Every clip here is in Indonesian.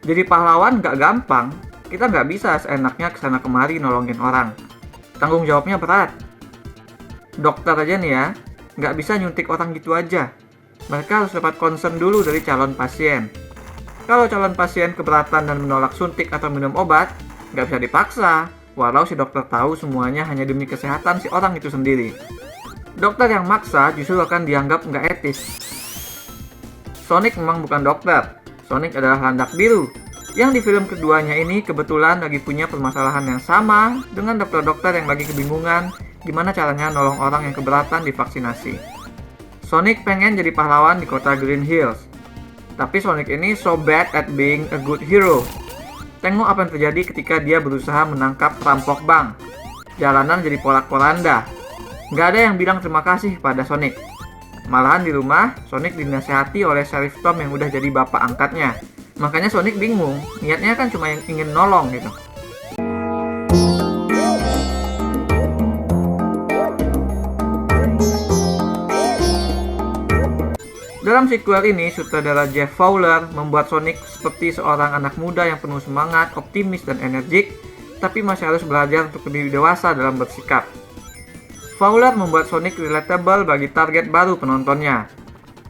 Jadi pahlawan nggak gampang, kita nggak bisa seenaknya kesana kemari nolongin orang. Tanggung jawabnya berat. Dokter aja nih ya, nggak bisa nyuntik orang gitu aja. Mereka harus dapat consent dulu dari calon pasien. Kalau calon pasien keberatan dan menolak suntik atau minum obat, nggak bisa dipaksa, walau si dokter tahu semuanya hanya demi kesehatan si orang itu sendiri. Dokter yang maksa justru akan dianggap nggak etis. Sonic memang bukan dokter. Sonic adalah landak biru, yang di film keduanya ini kebetulan lagi punya permasalahan yang sama dengan dokter-dokter yang lagi kebingungan gimana caranya nolong orang yang keberatan divaksinasi. Sonic pengen jadi pahlawan di kota Green Hills, tapi Sonic ini so bad at being a good hero. Tengok apa yang terjadi ketika dia berusaha menangkap perampok bank. Jalanan jadi porak-poranda. Nggak ada yang bilang terima kasih pada Sonic. Malahan di rumah, Sonic dinasehati oleh Sheriff Tom yang udah jadi bapak angkatnya. Makanya Sonic bingung, niatnya kan cuma yang ingin nolong gitu. Dalam sequel ini, sutradara Jeff Fowler membuat Sonic seperti seorang anak muda yang penuh semangat, optimis, dan energik, tapi masih harus belajar untuk lebih dewasa dalam bersikap. Fowler membuat Sonic relatable bagi target baru penontonnya.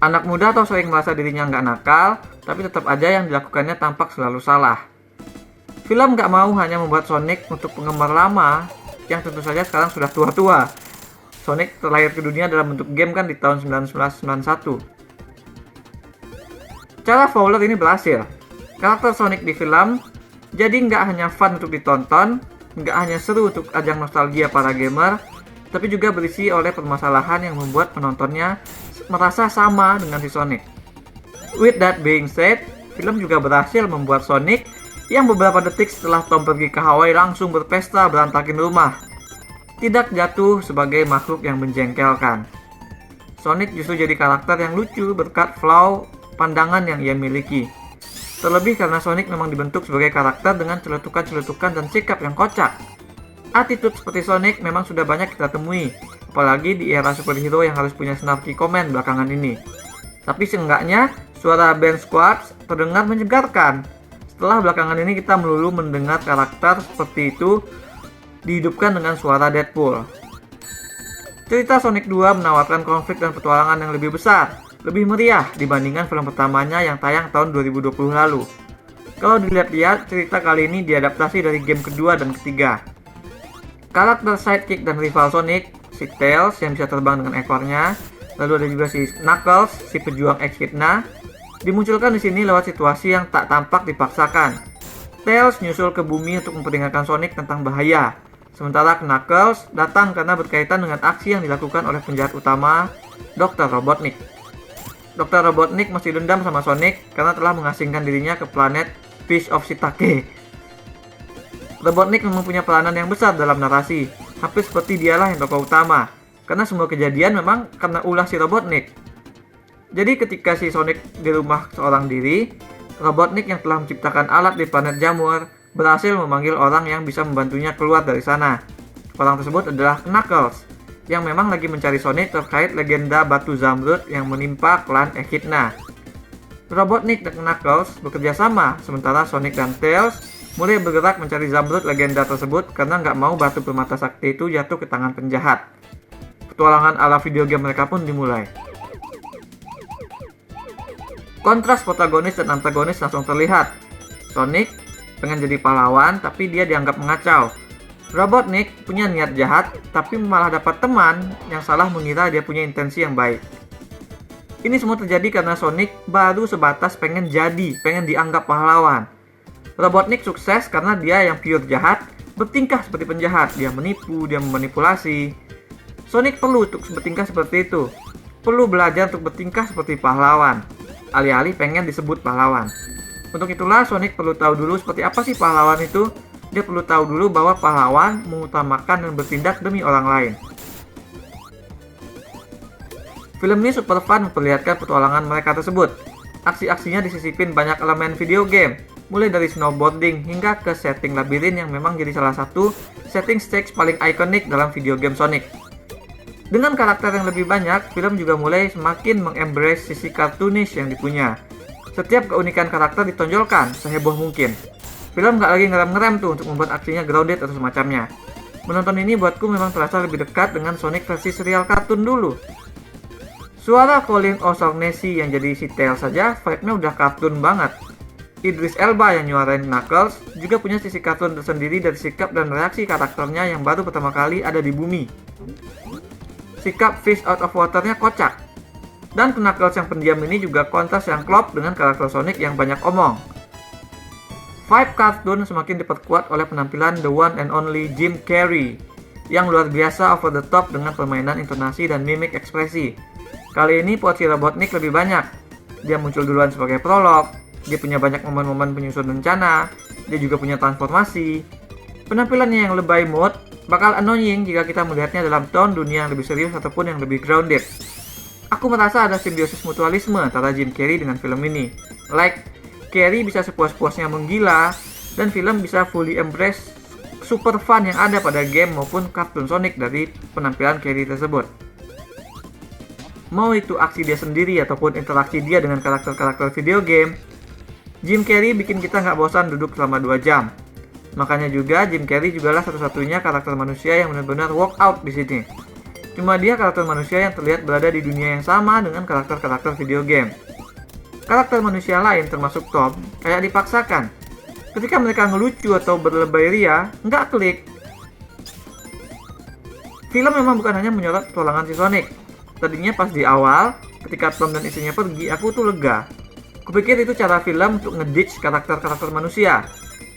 Anak muda atau sering merasa dirinya nggak nakal, tapi tetap aja yang dilakukannya tampak selalu salah. Film nggak mau hanya membuat Sonic untuk penggemar lama, yang tentu saja sekarang sudah tua-tua. Sonic terlahir ke dunia dalam bentuk game kan di tahun 1991. Cara Fowler ini berhasil. Karakter Sonic di film jadi nggak hanya fun untuk ditonton, nggak hanya seru untuk ajang nostalgia para gamer, tapi juga berisi oleh permasalahan yang membuat penontonnya merasa sama dengan si Sonic. With that being said, film juga berhasil membuat Sonic yang beberapa detik setelah Tom pergi ke Hawaii langsung berpesta berantakin rumah. Tidak jatuh sebagai makhluk yang menjengkelkan. Sonic justru jadi karakter yang lucu berkat flaw pandangan yang ia miliki. Terlebih karena Sonic memang dibentuk sebagai karakter dengan celetukan-celetukan dan sikap yang kocak. Attitude seperti Sonic memang sudah banyak kita temui, apalagi di era superhero yang harus punya snarky komen belakangan ini. Tapi seenggaknya, suara Ben Schwartz terdengar menyegarkan. Setelah belakangan ini kita melulu mendengar karakter seperti itu dihidupkan dengan suara Deadpool. Cerita Sonic 2 menawarkan konflik dan petualangan yang lebih besar, lebih meriah dibandingkan film pertamanya yang tayang tahun 2020 lalu. Kalau dilihat-lihat, cerita kali ini diadaptasi dari game kedua dan ketiga. Karakter sidekick dan rival Sonic, si Tails yang bisa terbang dengan ekornya, lalu ada juga si Knuckles, si pejuang Echidna, dimunculkan di sini lewat situasi yang tak tampak dipaksakan. Tails nyusul ke bumi untuk memperingatkan Sonic tentang bahaya, sementara Knuckles datang karena berkaitan dengan aksi yang dilakukan oleh penjahat utama, Dr. Robotnik. Dr. Robotnik masih dendam sama Sonic karena telah mengasingkan dirinya ke planet Fish of Shiitake. Robotnik memang punya peranan yang besar dalam narasi, hampir seperti dialah yang tokoh utama, karena semua kejadian memang karena ulah si Robotnik. Jadi ketika si Sonic di rumah seorang diri, Robotnik yang telah menciptakan alat di planet Jamur berhasil memanggil orang yang bisa membantunya keluar dari sana. Orang tersebut adalah Knuckles, yang memang lagi mencari Sonic terkait legenda batu Zamrud yang menimpa klan Echidna. Robotnik dan Knuckles bekerja sama, sementara Sonic dan Tails mulai bergerak mencari Zamrud legenda tersebut karena nggak mau batu permata sakti itu jatuh ke tangan penjahat. Petualangan ala video game mereka pun dimulai. Kontras protagonis dan antagonis langsung terlihat. Sonic pengen jadi pahlawan tapi dia dianggap mengacau. Robotnik punya niat jahat tapi malah dapat teman yang salah mengira dia punya intensi yang baik. Ini semua terjadi karena Sonic baru sebatas pengen dianggap pahlawan. Robotnik sukses karena dia yang pure jahat, bertingkah seperti penjahat. Dia menipu, dia memanipulasi. Sonic perlu untuk bertingkah seperti itu. Perlu belajar untuk bertingkah seperti pahlawan. Alih-alih pengen disebut pahlawan. Untuk itulah Sonic perlu tahu dulu seperti apa sih pahlawan itu. Dia perlu tahu dulu bahwa pahlawan mengutamakan dan bertindak demi orang lain. Film ini super fun memperlihatkan petualangan mereka tersebut. Aksi-aksinya disisipin banyak elemen video game, mulai dari snowboarding hingga ke setting labirin yang memang jadi salah satu setting stage paling ikonik dalam video game Sonic. Dengan karakter yang lebih banyak, film juga mulai semakin mengembrace sisi cartoonish yang dipunya. Setiap keunikan karakter ditonjolkan seheboh mungkin. Film nggak lagi ngerem-ngerem tuh untuk membuat aksinya grounded atau semacamnya. Menonton ini buatku memang terasa lebih dekat dengan Sonic versi serial kartun dulu. Suara Colin O'Shaughnessy yang jadi si Tails saja vibe-nya udah kartun banget. Idris Elba yang nyuarain Knuckles juga punya sisi kartun tersendiri dari sikap dan reaksi karakternya yang baru pertama kali ada di bumi. Sikap fish out of water-nya kocak. Dan Knuckles yang pendiam ini juga kontras yang klop dengan karakter Sonic yang banyak omong. Vibe kartun semakin diperkuat oleh penampilan the one and only Jim Carrey yang luar biasa over the top dengan permainan intonasi dan mimik ekspresi. Kali ini porsi Robotnik lebih banyak. Dia muncul duluan sebagai prolog, dia punya banyak momen-momen penyusun rencana, dia juga punya transformasi. Penampilannya yang lebay mood bakal annoying jika kita melihatnya dalam tone dunia yang lebih serius ataupun yang lebih grounded. Aku merasa ada simbiosis mutualisme antara Jim Carrey dengan film ini. Like, Carrey bisa sepuas-puasnya menggila, dan film bisa fully embrace super fun yang ada pada game maupun kartun Sonic dari penampilan Carrey tersebut. Mau itu aksi dia sendiri ataupun interaksi dia dengan karakter-karakter video game, Jim Carrey bikin kita nggak bosan duduk selama 2 jam. Makanya juga Jim Carrey jugalah satu-satunya karakter manusia yang benar-benar walk out di sini. Cuma dia karakter manusia yang terlihat berada di dunia yang sama dengan karakter-karakter video game. Karakter manusia lain termasuk Tom kayak dipaksakan. Ketika mereka ngelucu atau berlebay ria, nggak klik. Film memang bukan hanya menyorot petualangan si Sonic. Tadinya pas di awal, ketika Tom dan istrinya pergi, aku tuh lega. Kupikir itu cara film untuk ngeditch karakter-karakter manusia.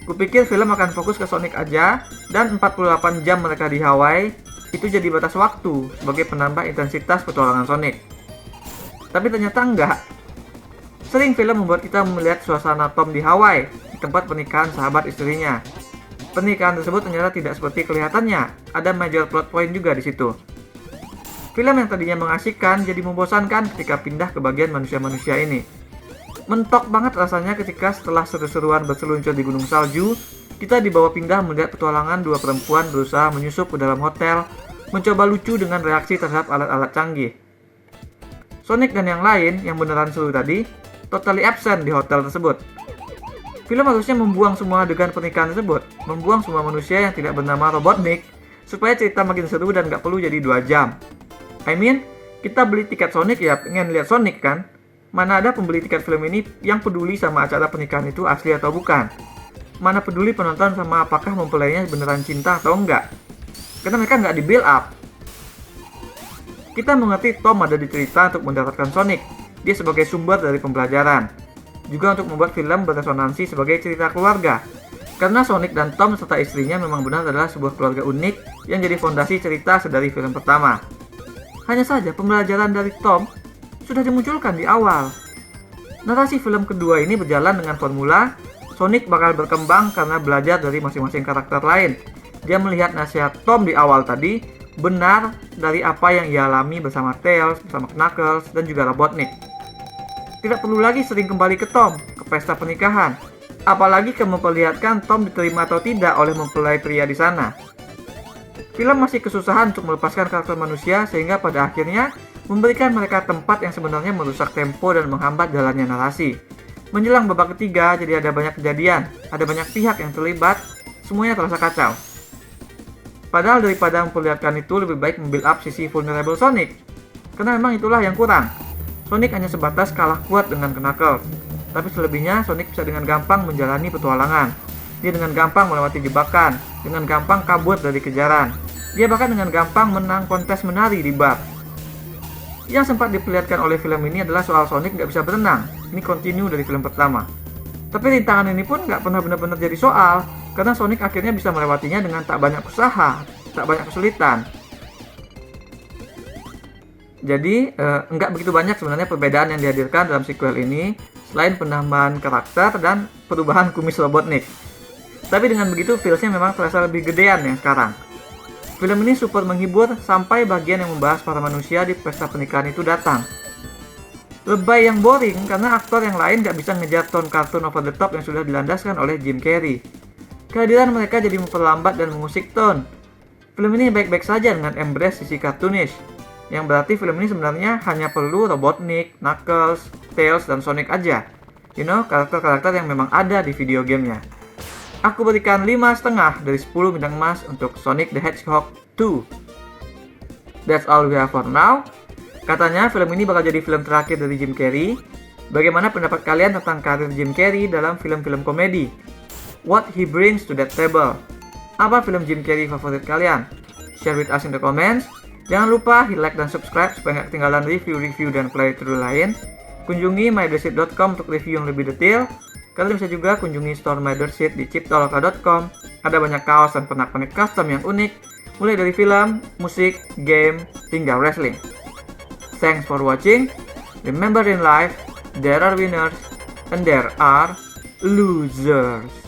Kupikir film akan fokus ke Sonic aja, dan 48 jam mereka di Hawaii, itu jadi batas waktu sebagai penambah intensitas petualangan Sonic. Tapi ternyata enggak. Sering film membuat kita melihat suasana Tom di Hawaii, di tempat pernikahan sahabat istrinya. Pernikahan tersebut ternyata tidak seperti kelihatannya, ada major plot point juga di situ. Film yang tadinya mengasihkan jadi membosankan ketika pindah ke bagian manusia-manusia ini. Mentok banget rasanya ketika setelah seru-seruan berseluncur di gunung salju, kita dibawa pindah melihat petualangan dua perempuan berusaha menyusup ke dalam hotel, mencoba lucu dengan reaksi terhadap alat-alat canggih. Sonic dan yang lain yang beneran seru tadi, totally absent di hotel tersebut. Film harusnya membuang semua adegan pernikahan tersebut, membuang semua manusia yang tidak bernama Robotnik, supaya cerita makin seru dan gak perlu jadi 2 jam. I mean, kita beli tiket Sonic ya pengen lihat Sonic kan? Mana ada pembeli tiket film ini yang peduli sama acara pernikahan itu asli atau bukan? Mana peduli penonton sama apakah mempelainya beneran cinta atau enggak? Karena mereka nggak di build up. Kita mengerti Tom ada di cerita untuk mendapatkan Sonic. Dia sebagai sumber dari pembelajaran. Juga untuk membuat film beresonansi sebagai cerita keluarga. Karena Sonic dan Tom serta istrinya memang benar adalah sebuah keluarga unik yang jadi fondasi cerita sedari film pertama. Hanya saja pembelajaran dari Tom sudah dimunculkan di awal. Narasi film kedua ini berjalan dengan formula Sonic bakal berkembang karena belajar dari masing-masing karakter lain. Dia melihat nasihat Tom di awal tadi benar dari apa yang ia alami bersama Tails, bersama Knuckles, dan juga Robotnik. Tidak perlu lagi sering kembali ke Tom, ke pesta pernikahan. Apalagi ke memperlihatkan Tom diterima atau tidak oleh mempelai pria di sana. Film masih kesusahan untuk melepaskan karakter manusia sehingga pada akhirnya memberikan mereka tempat yang sebenarnya merusak tempo dan menghambat jalannya narasi. Menjelang babak ketiga, jadi ada banyak kejadian, ada banyak pihak yang terlibat, semuanya terasa kacau. Padahal daripada memperlihatkan itu, lebih baik membuild up sisi vulnerable Sonic. Karena memang itulah yang kurang. Sonic hanya sebatas kalah kuat dengan Knuckles. Tapi selebihnya, Sonic bisa dengan gampang menjalani petualangan. Dia dengan gampang melewati jebakan, dengan gampang kabur dari kejaran. Dia bahkan dengan gampang menang kontes menari di bar. Yang sempat diperlihatkan oleh film ini adalah soal Sonic nggak bisa berenang. Ini continue dari film pertama. Tapi rintangan ini pun nggak pernah benar-benar jadi soal, karena Sonic akhirnya bisa melewatinya dengan tak banyak usaha, tak banyak kesulitan. Jadi, nggak begitu banyak sebenarnya perbedaan yang dihadirkan dalam sequel ini, selain penambahan karakter dan perubahan kumis Robotnik. Tapi dengan begitu, feels-nya memang terasa lebih gedean yang sekarang. Film ini super menghibur sampai bagian yang membahas para manusia di pesta pernikahan itu datang. Lebay yang boring karena aktor yang lain gak bisa ngejar tone kartun over the top yang sudah dilandaskan oleh Jim Carrey. Kehadiran mereka jadi memperlambat dan mengusik tone. Film ini baik-baik saja dengan embrace sisi cartoonish, yang berarti film ini sebenarnya hanya perlu Robotnik, Knuckles, Tails, dan Sonic aja. karakter-karakter yang memang ada di video gamenya. Aku berikan 5,5 dari 10 bintang emas untuk Sonic the Hedgehog 2. That's all we have for now. Katanya film ini bakal jadi film terakhir dari Jim Carrey. Bagaimana pendapat kalian tentang karir Jim Carrey dalam film-film komedi? What he brings to that table? Apa film Jim Carrey favorit kalian? Share with us in the comments. Jangan lupa hit like dan subscribe supaya nggak ketinggalan review-review dan playthrough lain. Kunjungi mydesit.com untuk review yang lebih detail. Kalian bisa juga kunjungi store mydesit di chiptoloka.com. Ada banyak kaos dan pernak-pernik custom yang unik, mulai dari film, musik, game, hingga wrestling. Thanks for watching. Remember in life, there are winners and there are losers.